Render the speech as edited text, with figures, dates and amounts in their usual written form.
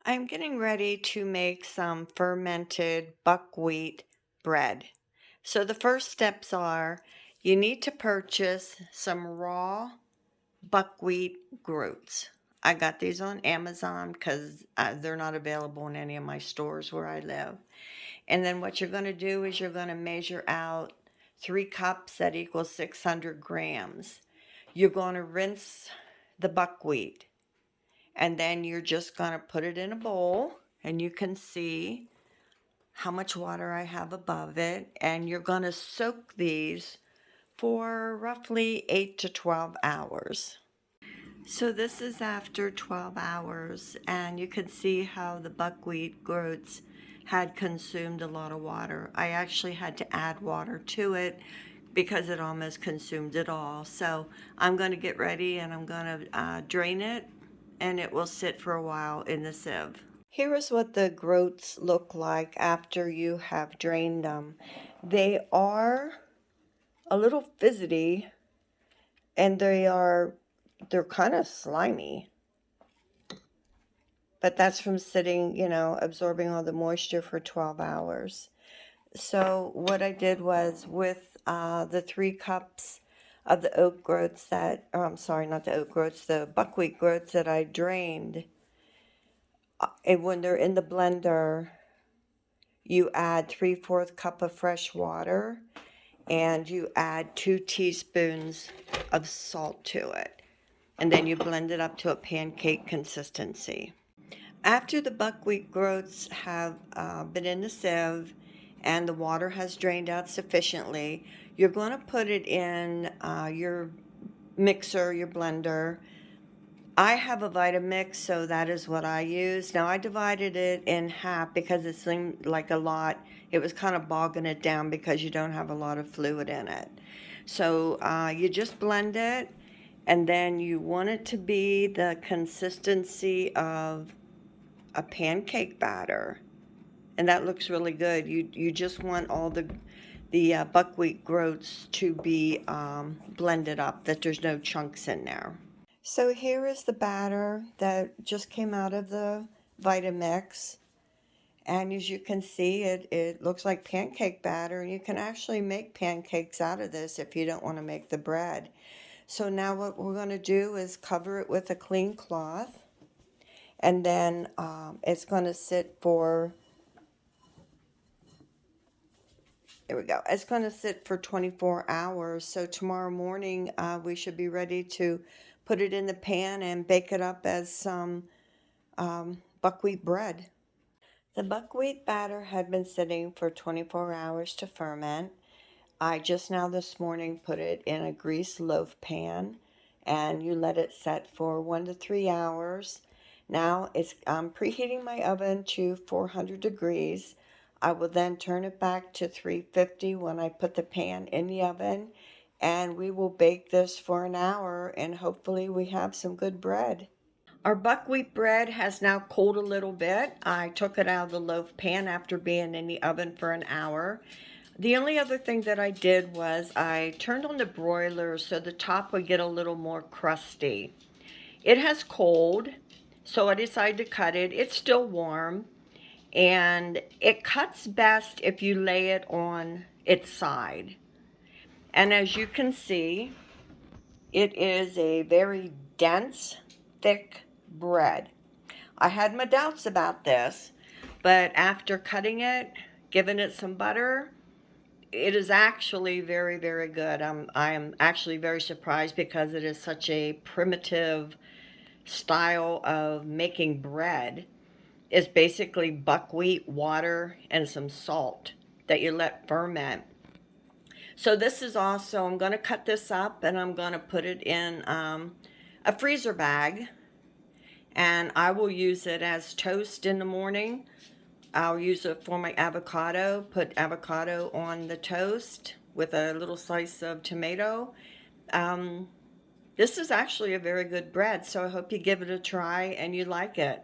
I'm getting ready to make some fermented buckwheat bread. So the first steps are you need to purchase some raw buckwheat groats. I got these on Amazon because they're not available in any of my stores where I live. And then what you're going to do is you're going to measure out 3 cups that equals 600 grams. You're going to rinse the buckwheat, and then you're just going to put it in a bowl, and you can see how much water I have above it. And you're going to soak these for roughly 8 to 12 hours. So this is after 12 hours, and you can see how the buckwheat groats had consumed a lot of water. I actually had to add water to it because it almost consumed it all. So I'm going to get ready and I'm going to drain it, and it will sit for a while in the sieve. Here is what the groats look like after you have drained them. They are a little fidgety, and they're kind of slimy. But that's from sitting, absorbing all the moisture for 12 hours. So what I did was with the 3 cups of the oat groats I'm sorry, not the oat groats, the buckwheat groats that I drained, and when they're in the blender, you add 3/4 cup of fresh water, and you add 2 teaspoons of salt to it. And then you blend it up to a pancake consistency. After the buckwheat groats have been in the sieve and the water has drained out sufficiently, you're going to put it in your mixer, your blender. I have a Vitamix, so that is what I use. Now, I divided it in half because it seemed like a lot. It was kind of bogging it down because you don't have a lot of fluid in it. So you just blend it, and then you want it to be the consistency of a pancake batter, and that looks really good. You just want all the buckwheat groats to be blended up, that there's no chunks in there. So here is the batter that just came out of the Vitamix. And as you can see, it looks like pancake batter. And you can actually make pancakes out of this if you don't want to make the bread. So now what we're going to do is cover it with a clean cloth. And then it's going to sit for, there we go. It's going to sit for 24 hours. So tomorrow morning we should be ready to put it in the pan and bake it up as some buckwheat bread. The buckwheat batter had been sitting for 24 hours to ferment. I just now this morning put it in a greased loaf pan, and you let it set for 1 to 3 hours. Now I'm preheating my oven to 400 degrees. I will then turn it back to 350 when I put the pan in the oven, and we will bake this for an hour, and hopefully we have some good bread. Our buckwheat bread has now cooled a little bit. I took it out of the loaf pan after being in the oven for an hour. The only other thing that I did was I turned on the broiler so the top would get a little more crusty. It has cooled, so I decided to cut it. It's still warm, and it cuts best if you lay it on its side. And as you can see, it is a very dense, thick bread. I had my doubts about this, but after cutting it, giving it some butter, it is actually very, very good. I am actually very surprised because it is such a primitive style of making bread. It's basically buckwheat, water, and some salt that you let ferment. So this is also, I'm going to cut this up and I'm going to put it in a freezer bag, and I will use it as toast in the morning. I'll use it for my avocado, put avocado on the toast with a little slice of tomato. This is actually a very good bread, so I hope you give it a try and you like it.